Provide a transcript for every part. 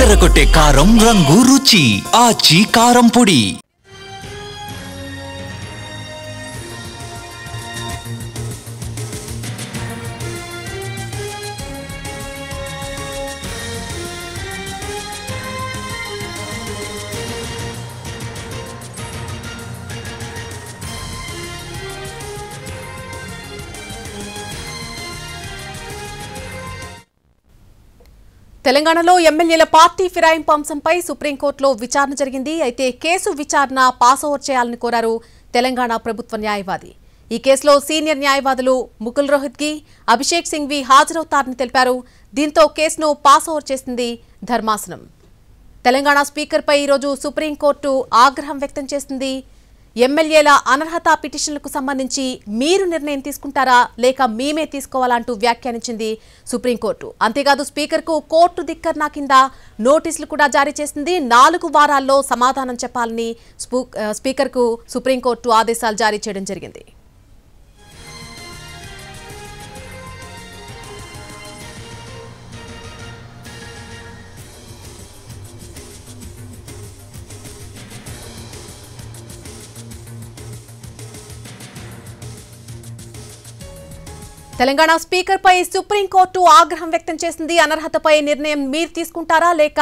అదరగొట్టే కారం రంగు రుచి ఆచి కారం పొడి. తెలంగాణలో ఎమ్మెల్యేల పార్టీ ఫిరాయింపు అంశంపై సుప్రీంకోర్టులో విచారణ జరిగింది. అయితే కేసు విచారణ పాస్ ఓవర్ చేయాలని కోరారు తెలంగాణ ప్రభుత్వ న్యాయవాది. ఈ కేసులో సీనియర్ న్యాయవాదులు ముకుల్ రోహిత్గి, అభిషేక్ సింఘ్వి హాజరవుతారని తెలిపారు. దీంతో కేసును పాస్ ఓవర్ చేసింది ధర్మాసనం. తెలంగాణ స్పీకర్పై ఈరోజు సుప్రీంకోర్టు ఆగ్రహం వ్యక్తం చేసింది. ఎమ్మెల్యేల అనర్హత పిటిషన్లకు సంబంధించి మీరు నిర్ణయం తీసుకుంటారా లేక మేమే తీసుకోవాలంటూ వ్యాఖ్యానించింది సుప్రీంకోర్టు. అంతేకాదు స్పీకర్కు కోర్టు ధిక్కరణ కింద నోటీసులు కూడా జారీ చేసింది. 4 వారాల్లో సమాధానం చెప్పాలని స్పీకర్కు సుప్రీంకోర్టు ఆదేశాలు జారీ చేయడం జరిగింది. తెలంగాణ స్పీకర్పై సుప్రీంకోర్టు ఆగ్రహం వ్యక్తం చేసింది. అనర్హతపై నిర్ణయం మీరు తీసుకుంటారా లేక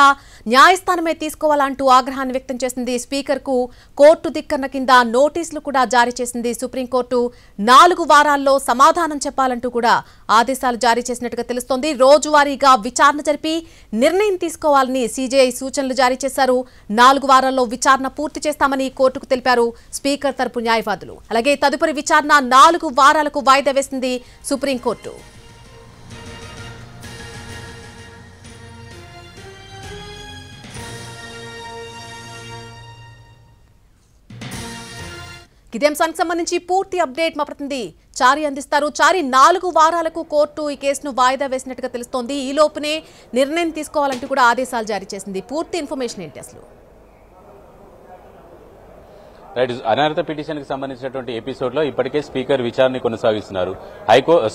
న్యాయస్థానమే తీసుకోవాలంటూ ఆగ్రహాన్ని వ్యక్తం చేసింది. స్పీకర్కు కోర్టు ధిక్కరణ కింద నోటీసులు కూడా జారీ చేసింది సుప్రీంకోర్టు. 4 వారాల్లో సమాధానం చెప్పాలంటూ కూడా ఆదేశాలు జారీ చేసినట్టుగా తెలుస్తోంది. రోజువారీగా విచారణ జరిపి నిర్ణయం తీసుకోవాలని సీజేఐ సూచనలు జారీ చేశారు. 4 వారాల్లో విచారణ పూర్తి చేస్తామని కోర్టుకు తెలిపారు స్పీకర్ తరపు న్యాయవాదులు. అలాగే తదుపరి విచారణ 4 వారాలకు వాయిదా వేసింది సుప్రీంకోర్టు. ఇదే అంశానికి సంబంధించి పూర్తి అప్డేట్ మా ప్రతినిధి చారి అందిస్తారు. చారి, 4 వారాలకు కోర్టు ఈ కేసును వాయిదా వేసినట్టుగా తెలుస్తోంది. ఈ లోపునే నిర్ణయం తీసుకోవాలంటూ కూడా ఆదేశాలు జారీ చేసింది. పూర్తి ఇన్ఫర్మేషన్ ఏంటి అసలు? రైట్, అనర్హత పిటిషన్ కి సంబంధించినటువంటి ఎపిసోడ్ లో ఇప్పటికే స్పీకర్ విచారణ కొనసాగిస్తున్నారు.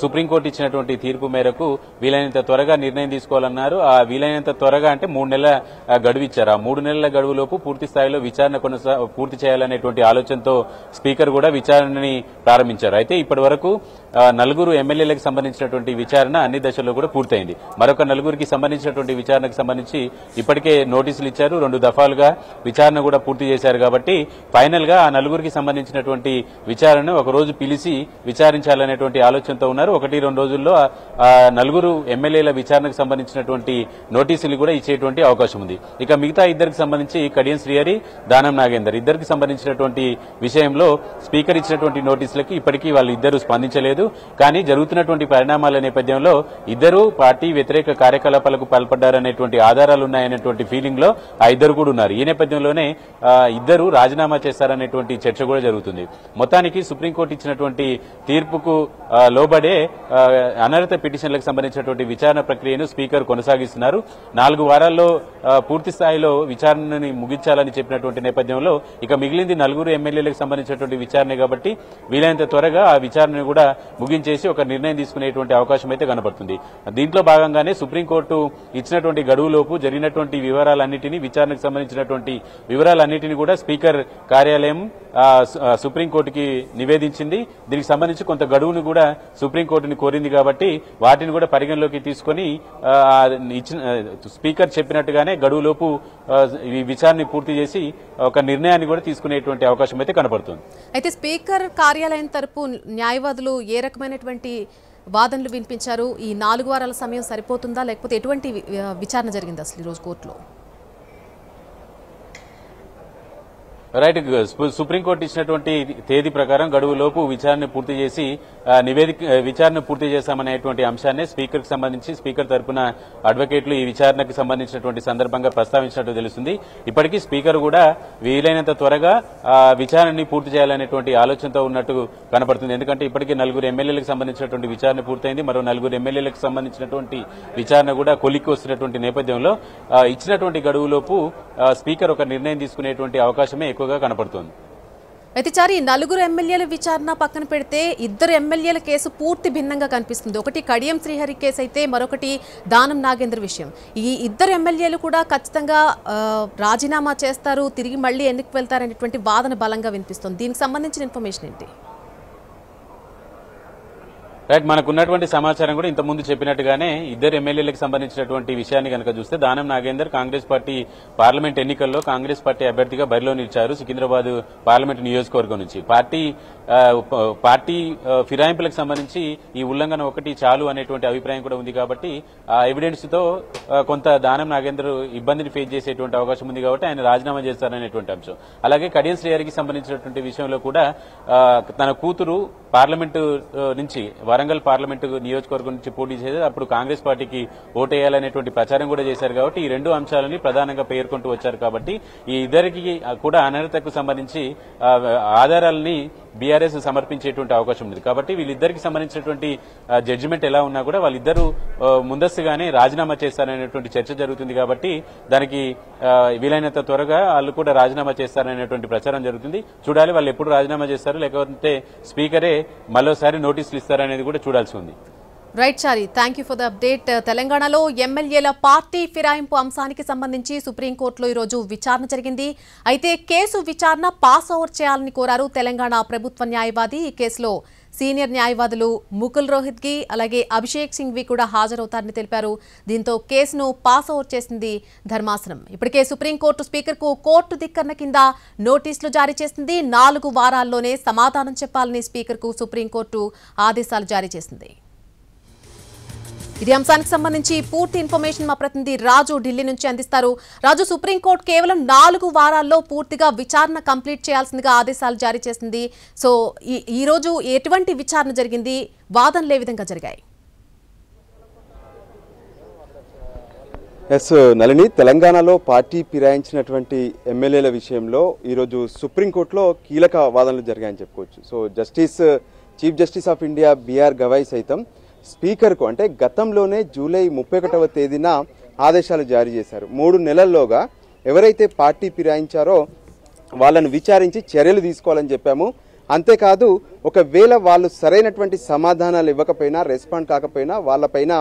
సుప్రీంకోర్టు ఇచ్చినటువంటి తీర్పు మేరకు వీలైనంత త్వరగా నిర్ణయం తీసుకోవాలన్నారు. ఆ వీలైనంత త్వరగా అంటే 3 నెలల గడువు ఇచ్చారు. ఆ 3 నెలల గడువులోపు పూర్తి స్థాయిలో విచారణ పూర్తి చేయాలనేటువంటి ఆలోచనతో స్పీకర్ కూడా విచారణని ప్రారంభించారు. అయితే ఇప్పటి వరకు 4 ఎమ్మెల్యేలకు సంబంధించినటువంటి విచారణ అన్ని దశల్లో కూడా పూర్తయింది. మరొక 4కి సంబంధించినటువంటి విచారణకు సంబంధించి ఇప్పటికే నోటీసులు ఇచ్చారు. 2 దఫాలుగా విచారణ కూడా పూర్తి చేశారు. కాబట్టి ఫైనల్ గా ఆ 4కి సంబంధించినటువంటి విచారణను ఒక రోజు పిలిచి విచారించాలనేటువంటి ఆలోచనతో ఉన్నారు. 1-2 రోజుల్లో 4 ఎమ్మెల్యేల విచారణకు సంబంధించినటువంటి నోటీసులు కూడా ఇచ్చేటువంటి అవకాశం ఉంది. ఇక మిగతా 2కి సంబంధించి కడియం శ్రీహరి, దానం నాగేందర్ ఇద్దరికి సంబంధించినటువంటి విషయంలో స్పీకర్ ఇచ్చినటువంటి నోటీసులకి ఇప్పటికీ వాళ్ళు ఇద్దరు స్పందించలేదు. కానీ జరుగుతున్నటువంటి పరిణామాల నేపథ్యంలో ఇద్దరు పార్టీ వ్యతిరేక కార్యకలాపాలకు పాల్పడ్డారనేటువంటి ఆధారాలు ఉన్నాయనేటువంటి ఫీలింగ్ లో ఆ ఇద్దరు కూడా ఉన్నారు. ఈ నేపథ్యంలోనే ఇద్దరు రాజీనామా చేస్తారనేటువంటి చర్చ కూడా జరుగుతుంది. మొత్తానికి సుప్రీంకోర్టు ఇచ్చినటువంటి తీర్పుకు లోబడే అనర్హత పిటిషన్లకు సంబంధించినటువంటి విచారణ ప్రక్రియను స్పీకర్ కొనసాగిస్తున్నారు. 4 వారాల్లో పూర్తి స్థాయిలో విచారణని ముగించాలని చెప్పినటువంటి నేపథ్యంలో ఇక మిగిలింది 4 ఎమ్మెల్యేలకు సంబంధించినటువంటి విచారణ కాబట్టి వీలైనంత త్వరగా ఆ విచారణను కూడా ముగించేసి ఒక నిర్ణయం తీసుకునేటువంటి అవకాశం అయితే కనబడుతుంది. దీంట్లో భాగంగానే సుప్రీంకోర్టు ఇచ్చినటువంటి గడువులోపు జరిగినటువంటి వివరాలన్నింటినీ విచారణకు సంబంధించినటువంటి వివరాలన్నింటినీ కూడా స్పీకర్ కార్యాలయం సుప్రీంకోర్టుకి నివేదించింది. దీనికి సంబంధించి కొంత గడువును కూడా సుప్రీంకోర్టుని కోరింది కాబట్టి వాటిని కూడా పరిగణలోకి తీసుకుని స్పీకర్ చెప్పినట్టుగానే గడువులోపు ఈ విచారణ పూర్తి చేసి ఒక నిర్ణయాన్ని కూడా తీసుకునేటువంటి అవకాశం అయితే కనబడుతుంది. అయితే స్పీకర్ కార్యాలయం తరపు న్యాయవాదులు ఏ రకమైనటువంటి వాదనలు వినిపించారు? ఈ 4 వారాల సమయం సరిపోతుందా లేకపోతే ఎటువంటి విచారణ జరిగింది అసలు ఈరోజు కోర్టులో? రైట్, సుప్రీంకోర్టు ఇచ్చినటువంటి తేదీ ప్రకారం గడువులోపు విచారణ పూర్తి చేసి విచారణ పూర్తి చేశామనేటువంటి అంశాన్ని స్పీకర్ కి సంబంధించి స్పీకర్ తరపున అడ్వకేట్లు ఈ విచారణకు సంబంధించినటువంటి సందర్భంగా ప్రస్తావించినట్టు తెలుస్తుంది. ఇప్పటికీ స్పీకర్ కూడా వీలైనంత త్వరగా విచారణని పూర్తి చేయాలనేటువంటి ఆలోచనతో ఉన్నట్టు కనపడుతుంది. ఎందుకంటే ఇప్పటికీ 4 ఎమ్మెల్యేలకు సంబంధించినటువంటి విచారణ పూర్తయింది. మరో 4 ఎమ్మెల్యేలకు సంబంధించినటువంటి విచారణ కూడా కొలిక్కి వస్తున్నటువంటి నేపథ్యంలో ఇచ్చినటువంటి గడువులోపు స్పీకర్ ఒక నిర్ణయం తీసుకునేటువంటి అవకాశమే ఎక్కువగా కనపడుతోంది. అయితే చారి నలుగురు ఎమ్మెల్యేల విచారణ పక్కన పెడితే ఇద్దరు ఎమ్మెల్యేల కేసు పూర్తి భిన్నంగా కనిపిస్తుంది. ఒకటి కడియం శ్రీహరి కేసు అయితే మరొకటి దానం నాగేంద్ర విషయం. ఈ ఇద్దరు ఎమ్మెల్యేలు కూడా ఖచ్చితంగా రాజీనామా చేస్తారు, తిరిగి మళ్ళీ ఎన్నికకు వెళ్తారనేటువంటి వాదన బలంగా వినిపిస్తుంది. దీనికి సంబంధించిన ఇన్ఫర్మేషన్ ఏంటి? రైట్, మనకున్నటువంటి సమాచారం కూడా ఇంతకుముందు చెప్పినట్టుగానే ఇద్దరు ఎమ్మెల్యేలకు సంబంధించినటువంటి విషయాన్ని కనుక చూస్తే దానం నాగేందర్ కాంగ్రెస్ పార్టీ పార్లమెంట్ ఎన్నికల్లో కాంగ్రెస్ పార్టీ అభ్యర్థిగా బరిలో నిలిచారు సికింద్రాబాద్ పార్లమెంట్ నియోజకవర్గం నుంచి. పార్టీ ఫిరాయింపులకు సంబంధించి ఈ ఉల్లంఘన ఒకటి చాలు అనేటువంటి అభిప్రాయం కూడా ఉంది. కాబట్టి ఆ ఎవిడెన్స్ తో కొంత దానం నాగేందర్ ఇబ్బందిని ఫేస్ చేసేటువంటి అవకాశం ఉంది కాబట్టి ఆయన రాజీనామా చేస్తారనేటువంటి అంశం. అలాగే కడియం శ్రీహరికి సంబంధించినటువంటి విషయంలో కూడా తన కూతురు పార్లమెంటు నుంచి వరంగల్ పార్లమెంటు నియోజకవర్గం నుంచి పోటీ చేసి అప్పుడు కాంగ్రెస్ పార్టీకి ఓటేయాలనేటువంటి ప్రచారం కూడా చేశారు. కాబట్టి ఈ రెండు అంశాలని ప్రధానంగా పేర్కొంటూ వచ్చారు. కాబట్టి ఈ ఇద్దరికి కూడా అనర్హతకు సంబంధించి ఆధారాలని బీఆర్ఎస్ సమర్పించేటువంటి అవకాశం ఉంది. కాబట్టి వీళ్ళిద్దరికి సంబంధించినటువంటి జడ్జిమెంట్ ఎలా ఉన్నా కూడా వాళ్ళిద్దరూ ముందస్తుగానే రాజీనామా చేస్తారనేటువంటి చర్చ జరుగుతుంది. కాబట్టి దానికి వీలైనంత త్వరగా వాళ్ళు కూడా రాజీనామా చేస్తారనేటువంటి ప్రచారం జరుగుతుంది. చూడాలి వాళ్ళు ఎప్పుడు రాజీనామా చేస్తారు, లేకపోతే స్పీకరే మరోసారి నోటీసులు ఇస్తారనేది కూడా చూడాల్సి ఉంది. Right Chari, thank you for the update. తెలంగాణలో ఎమ్మెల్యేల పార్టీ ఫిరాయింపు అంశానికి సంబంధించి సుప్రీంకోర్టులో ఈరోజు విచారణ జరిగింది. అయితే కేసు విచారణ పాస్ ఓవర్ చేయాలని కోరారు తెలంగాణ ప్రభుత్వ న్యాయవాది. ఈ కేసులో సీనియర్ న్యాయవాదులు ముకుల్ రోహిత్గి అలాగే అభిషేక్ సింఘ్వి కూడా హాజరవుతారని తెలిపారు. దీంతో కేసును పాస్ ఓవర్ చేసింది ధర్మాసనం. ఇప్పటికే సుప్రీంకోర్టు స్పీకర్కు కోర్టు ధిక్కరణ కింద నోటీసులు జారీ చేసింది. 4 వారాల్లోనే సమాధానం చెప్పాలని స్పీకర్కు సుప్రీంకోర్టు ఆదేశాలు జారీ చేసింది. ఇదే అంశానికి సంబంధించి పూర్తి ఇన్ఫర్మేషన్ మా ప్రతినిధి రాజు ఢిల్లీ నుంచి అందిస్తారు. రాజు, సుప్రీంకోర్టు కేవలం 4 వారాల్లో పూర్తిగా విచారణ కంప్లీట్ చేయాల్సిందిగా ఆదేశాలు జారీ చేసింది. సో ఈ రోజు ఎటువంటి విచారణ జరిగింది, వాదనలు ఏ విధంగా జరిగాయి? ఎస్ నళిని, తెలంగాణలో పార్టీ ఫిరాయించినటువంటి ఎమ్మెల్యేల విషయంలో ఈరోజు సుప్రీంకోర్టులో కీలక వాదనలు జరిగాయని చెప్పుకోవచ్చు. So chief justice of India B R Gavai సైతం స్పీకర్కు అంటే గతంలోనే జూలై 31వ తేదీన ఆదేశాలు జారీ చేశారు. 3 నెలల్లోగా ఎవరైతే పార్టీ ఫిరాయించారో వాళ్ళను విచారించి చర్యలు తీసుకోవాలని చెప్పాము. అంతేకాదు ఒకవేళ వాళ్ళు సరైనటువంటి సమాధానాలు ఇవ్వకపోయినా, రెస్పాండ్ కాకపోయినా వాళ్ళపైన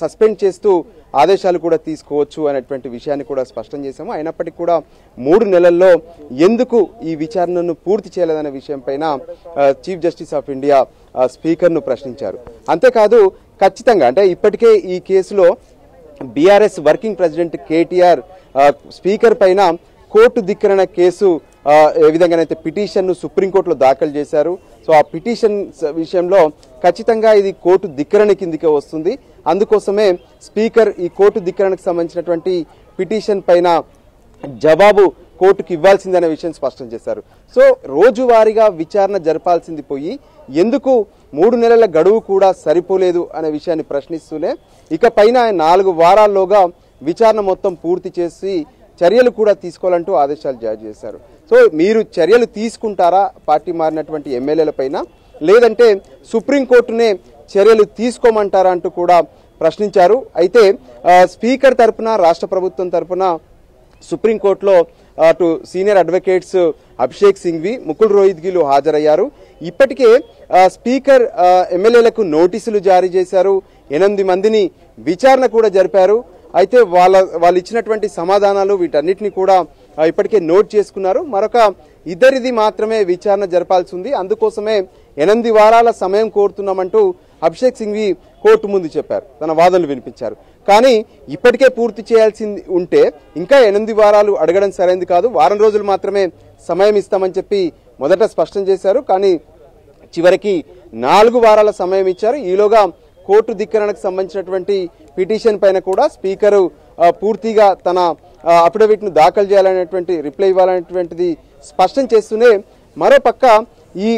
సస్పెండ్ చేస్తూ ఆదేశాలు కూడా తీసుకోవచ్చు అనేటువంటి విషయాన్ని కూడా స్పష్టం చేశాము. అయినప్పటికీ కూడా 3 నెలల్లో ఎందుకు ఈ విచారణను పూర్తి చేయలేదనే విషయం పైన చీఫ్ జస్టిస్ ఆఫ్ ఇండియా స్పీకర్ను ప్రశ్నించారు. అంతేకాదు ఖచ్చితంగా అంటే ఇప్పటికే ఈ కేసులో BRS working president KTR speaker పైన కోర్టు ధిక్కరణ కేసు ఏ విధంగానైతే పిటిషన్ను సుప్రీంకోర్టులో దాఖలు చేశారు. సో ఆ పిటిషన్ విషయంలో ఖచ్చితంగా ఇది కోర్టు ధిక్కరణ కిందికే వస్తుంది. అందుకోసమే స్పీకర్ ఈ కోర్టు ధిక్కరణకు సంబంధించినటువంటి పిటిషన్ పైన జవాబు కోర్టుకు ఇవ్వాల్సిందనే విషయం స్పష్టం చేశారు. సో రోజువారీగా విచారణ జరపాల్సింది పోయి ఎందుకు 3 నెలల గడువు కూడా సరిపోలేదు అనే విషయాన్ని ప్రశ్నిస్తూనే ఇక పైన 4 వారాల్లోగా విచారణ మొత్తం పూర్తి చేసి చర్యలు కూడా తీసుకోవాలంటూ ఆదేశాలు జారీ చేశారు. సో మీరు చర్యలు తీసుకుంటారా పార్టీ మారినటువంటి ఎమ్మెల్యేల పైన, లేదంటే సుప్రీంకోర్టునే చర్యలు తీసుకోమంటారా అంటూ కూడా ప్రశ్నించారు. అయితే స్పీకర్ తరపున రాష్ట్ర ప్రభుత్వం తరపున సుప్రీంకోర్టులో అటు సీనియర్ అడ్వకేట్స్ అభిషేక్ సింఘ్వి, ముకుల్ రోహిత్గిలు హాజరయ్యారు. ఇప్పటికే స్పీకర్ ఎమ్మెల్యేలకు నోటీసులు జారీ చేశారు. 8 మందిని విచారణ కూడా జరిపారు. అయితే వాళ్ళు ఇచ్చినటువంటి సమాధానాలు వీటన్నిటిని కూడా ఇప్పటికే నోట్ చేసుకున్నారు. మరొక 2 మాత్రమే విచారణ జరపాల్సి ఉంది. అందుకోసమే 8 వారాల సమయం కోరుతున్నామంటూ అభిషేక్ సింఘ్వి కోర్టు ముందు చెప్పారు, తన వాదనలు వినిపించారు. కానీ ఇప్పటికే పూర్తి చేయాల్సింది ఉంటే ఇంకా 8 వారాలు అడగడం సరైనది కాదు, వారం రోజులు మాత్రమే సమయం ఇస్తామని చెప్పి మొదట స్పష్టం చేశారు. కానీ చివరికి 4 వారాల సమయం ఇచ్చారు. ఈలోగా కోర్టు ధిక్కరణకు సంబంధించినటువంటి పిటిషన్ పైన కూడా స్పీకరు పూర్తిగా తన అఫిడవిట్ ను దాఖలు చేయాలనేటువంటి రిప్లై ఇవ్వాలనేటువంటిది స్పష్టం చేస్తూనే మరోపక్క ఈ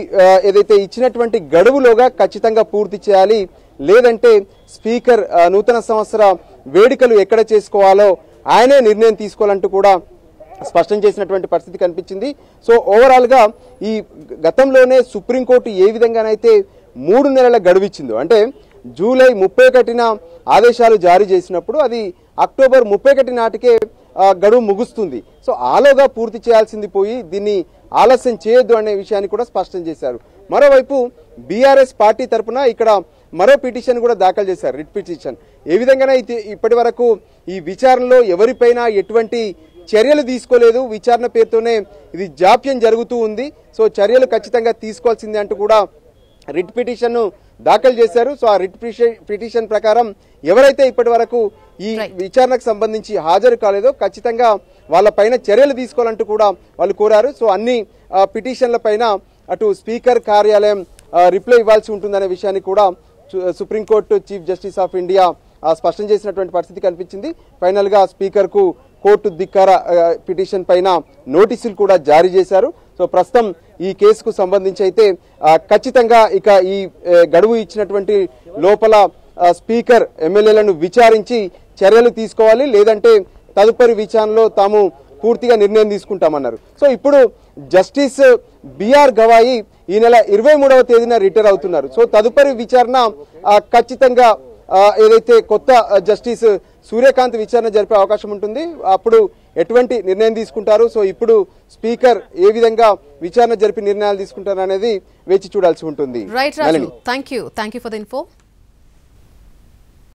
ఏదైతే ఇచ్చినటువంటి గడువులోగా ఖచ్చితంగా పూర్తి చేయాలి, లేదంటే స్పీకర్ నూతన సంవత్సర వేడుకలు ఎక్కడ చేసుకోవాలో ఆయనే నిర్ణయం తీసుకోవాలంటూ కూడా స్పష్టం చేసినటువంటి పరిస్థితి కనిపించింది. సో ఓవరాల్ గా ఈ గతంలోనే సుప్రీంకోర్టు ఏ విధంగానైతే 3 నెలల గడువు ఇచ్చిందో, అంటే జూలై 31న ఆదేశాలు జారీ చేసినప్పుడు అది అక్టోబర్ 31 నాటికే గడువు ముగుస్తుంది. సో ఆలోగా పూర్తి చేయాల్సింది పోయి దీన్ని ఆలస్యం చేయొద్దు అనే విషయాన్ని కూడా స్పష్టం చేశారు. మరోవైపు బీఆర్ఎస్ పార్టీ తరఫున ఇక్కడ మరో పిటిషన్ కూడా దాఖలు చేశారు, రిట్ పిటిషన్. ఏ విధంగానే ఇప్పటి వరకు ఈ విచారణలో ఎవరిపైన ఎటువంటి చర్యలు తీసుకోలేదు, విచారణ పేరుతోనే ఇది జాప్యం జరుగుతూ ఉంది, సో చర్యలు ఖచ్చితంగా తీసుకోవాల్సిందే అంటూ కూడా రిట్ పిటిషన్ దాఖలు చేశారు. సో ఆ రిట్ పిటిషన్ ప్రకారం ఎవరైతే ఇప్పటి వరకు ఈ విచారణకు సంబంధించి హాజరు కాలేదో ఖచ్చితంగా వాళ్ళ పైన చర్యలు తీసుకోవాలంటూ కూడా వాళ్ళు కోరారు. సో అన్ని పిటిషన్ల పైన అటు స్పీకర్ కార్యాలయం రిప్లై ఇవ్వాల్సి ఉంటుందనే విషయాన్ని కూడా supreme court chief justice of India స్పష్టం చేసినటువంటి పరిస్థితి కనిపించింది. ఫైనల్ గా స్పీకర్ కు కోర్టు ధిక్కార పిటిషన్ పైన నోటీసులు కూడా జారీ చేశారు. సో ప్రస్తుతం ఈ కేసుకు సంబంధించి అయితే ఖచ్చితంగా ఇక ఈ గడువు ఇచ్చినటువంటి లోపల స్పీకర్ ఎమ్మెల్యేలను విచారించి చర్యలు తీసుకోవాలి, లేదంటే తదుపరి విచారణలో తాము పూర్తిగా నిర్ణయం తీసుకుంటామన్నారు. సో ఇప్పుడు జస్టిస్ బిఆర్ గవాయి ఈ నెల 23వ తేదీన రిటైర్ అవుతున్నారు. సో తదుపరి విచారణ ఖచ్చితంగా ఏదైతే కొత్త జస్టిస్ సూర్యకాంత్ విచారణ జరిపే అవకాశం ఉంటుంది, అప్పుడు ఎటువంటి నిర్ణయం తీసుకుంటారు, సో ఇప్పుడు స్పీకర్ ఏ విధంగా విచారణ జరిపి నిర్ణయాలు తీసుకుంటారు అనేది వేచి చూడాల్సి ఉంటుంది. Right Raju, thank you for the info.